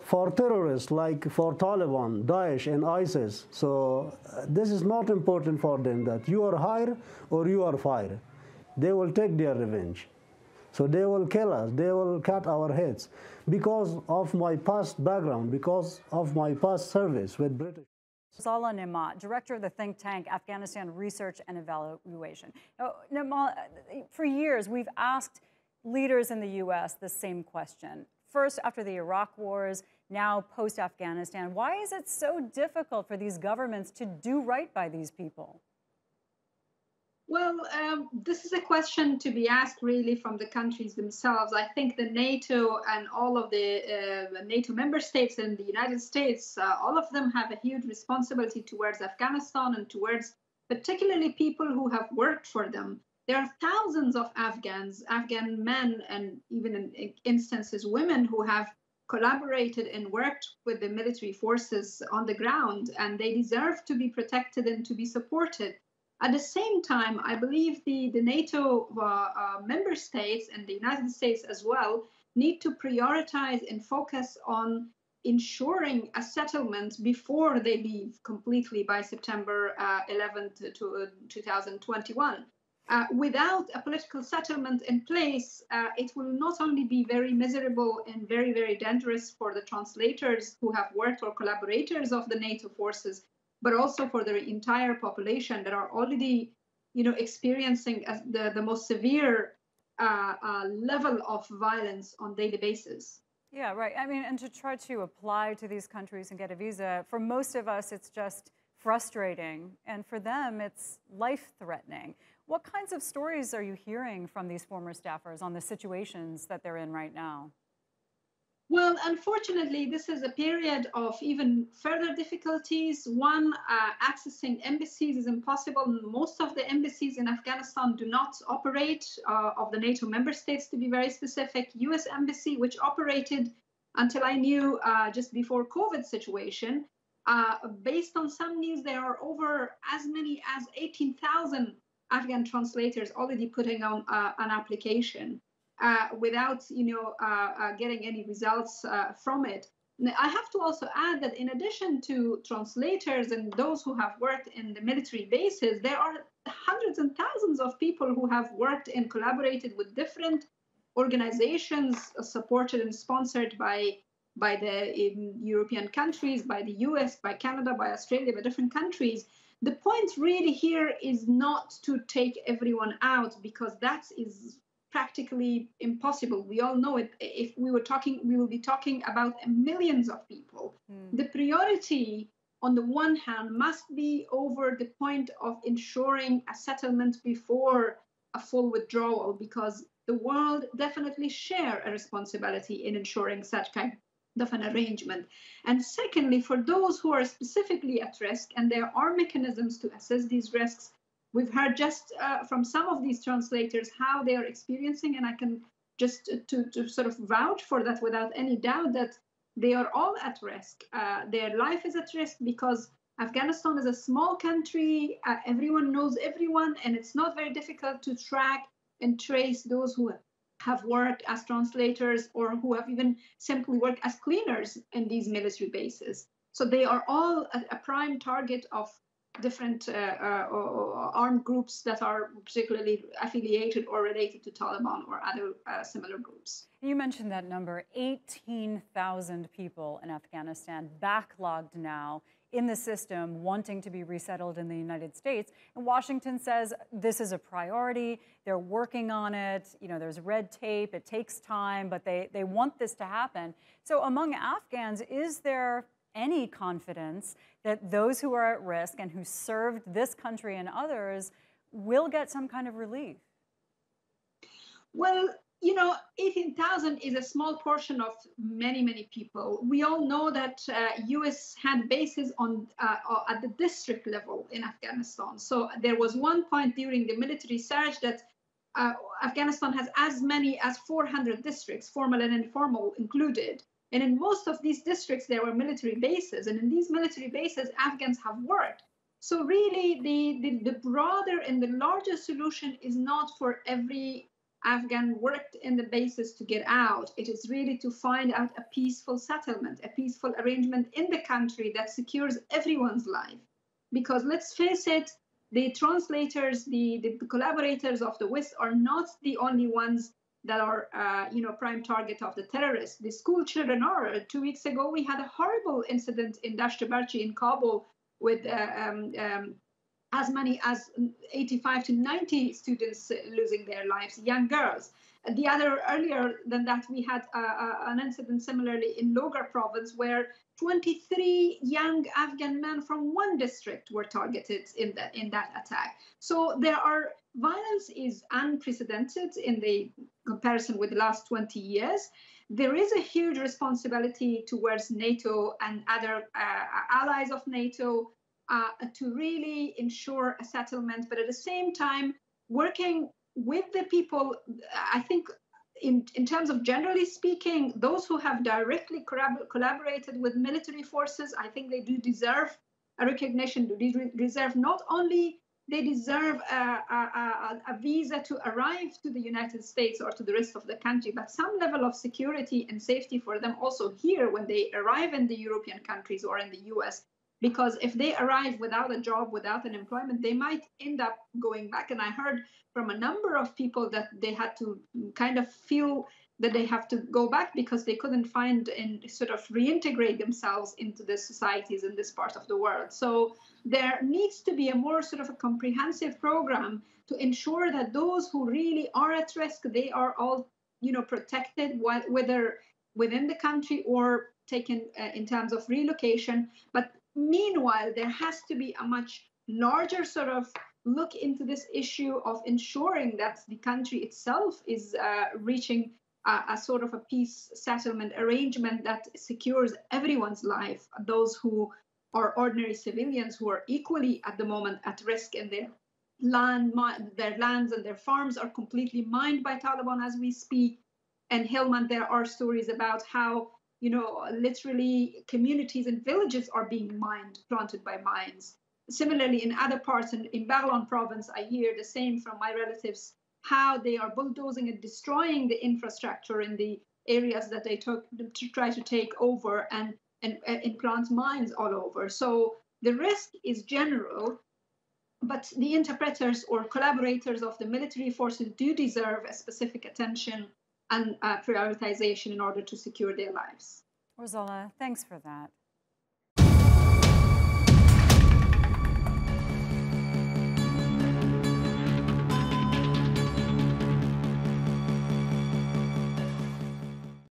for terrorists like for Taliban, Daesh, and ISIS. So this is not important for them that you are hired or you are fired. They will take their revenge. So they will kill us, they will cut our heads because of my past background, because of my past service with British. Orzala Nemat, director of the think tank Afghanistan Research and Evaluation. Now, Nemat, for years we've asked leaders in the US the same question. First after the Iraq wars, now post-Afghanistan. Why is it so difficult for these governments to do right by these people? Well, this is a question to be asked really from the countries themselves. I think the NATO and all of the NATO member states and the United States, all of them have a huge responsibility towards Afghanistan and towards particularly people who have worked for them. There are thousands of Afghans, Afghan men, and even in instances women who have collaborated and worked with the military forces on the ground, and they deserve to be protected and to be supported. At the same time, I believe the NATO member states and the United States as well need to prioritize and focus on ensuring a settlement before they leave completely by September 11th to 2021. Without a political settlement in place, it will not only be very miserable and very, very dangerous for the translators who have worked or collaborators of the NATO forces, but also for the entire population that are already, experiencing the most severe level of violence on a daily basis. Yeah, right. I mean, and to try to apply to these countries and get a visa, for most of us, it's just frustrating. And for them, it's life-threatening. What kinds of stories are you hearing from these former staffers on the situations that they're in right now? Well, unfortunately, this is a period of even further difficulties. One, accessing embassies is impossible. Most of the embassies in Afghanistan do not operate, of the NATO member states, to be very specific. US embassy, which operated until I knew just before COVID situation. Based on some news, there are over as many as 18,000 Afghan translators already putting on an application. Without getting any results from it. I have to also add that in addition to translators and those who have worked in the military bases, there are hundreds and thousands of people who have worked and collaborated with different organizations supported and sponsored by the European countries, by the US, by Canada, by Australia, by different countries. The point really here is not to take everyone out, because that is practically impossible. We all know it. If we will be talking about millions of people. The priority, on the one hand, must be over the point of ensuring a settlement before a full withdrawal, because the world definitely share a responsibility in ensuring such kind of an arrangement. And secondly, for those who are specifically at risk, and there are mechanisms to assess these risks, we've heard just from some of these translators how they are experiencing, and I can just to sort of vouch for that without any doubt, that they are all at risk. Their life is at risk because Afghanistan is a small country. Everyone knows everyone, and it's not very difficult to track and trace those who have worked as translators or who have even simply worked as cleaners in these military bases. So they are all a prime target of different armed groups that are particularly affiliated or related to Taliban or other similar groups. You mentioned that number, 18,000 people in Afghanistan backlogged now in the system wanting to be resettled in the United States. And Washington says this is a priority. They're working on it. There's red tape. It takes time, but they want this to happen. So among Afghans, is there any confidence that those who are at risk and who served this country and others will get some kind of relief? Well, 18,000 is a small portion of many, many people. We all know that U.S. had bases at the district level in Afghanistan. So there was one point during the military surge that Afghanistan has as many as 400 districts, formal and informal included. And in most of these districts, there were military bases. And in these military bases, Afghans have worked. So really, the broader and the larger solution is not for every Afghan worked in the bases to get out. It is really to find out a peaceful settlement, a peaceful arrangement in the country that secures everyone's life. Because let's face it, the translators, the collaborators of the West are not the only ones that are, prime target of the terrorists. The school children are. 2 weeks ago, we had a horrible incident in Dashtabarchi in Kabul with as many as 85 to 90 students losing their lives, young girls. The other, earlier than that, we had an incident similarly in Logar province where 23 young Afghan men from one district were targeted in that attack. So violence is unprecedented in the comparison with the last 20 years. There is a huge responsibility towards NATO and other allies of NATO to really ensure a settlement, but at the same time, working with the people. I think in terms of generally speaking, those who have directly collaborated with military forces, I think they do deserve a recognition. They deserve not only they deserve a visa to arrive to the United States or to the rest of the country, but some level of security and safety for them also here when they arrive in the European countries or in the US. Because if they arrive without a job, without an employment, they might end up going back. And I heard from a number of people that they had to kind of feel that they have to go back because they couldn't find and sort of reintegrate themselves into the societies in this part of the world. So there needs to be a more sort of a comprehensive program to ensure that those who really are at risk, they are all, protected, whether within the country or taken in terms of relocation. But meanwhile, there has to be a much larger sort of look into this issue of ensuring that the country itself is reaching a sort of a peace settlement arrangement that secures everyone's life, those who are ordinary civilians who are equally at the moment at risk in their lands and their farms are completely mined by Taliban as we speak. And Helmand, there are stories about how literally communities and villages are being planted by mines. Similarly, in other parts, in Baghlan province, I hear the same from my relatives, how they are bulldozing and destroying the infrastructure in the areas that they took to try to take over and implant mines all over. So the risk is general, but the interpreters or collaborators of the military forces do deserve a specific attention and prioritization in order to secure their lives. Orzala, thanks for that.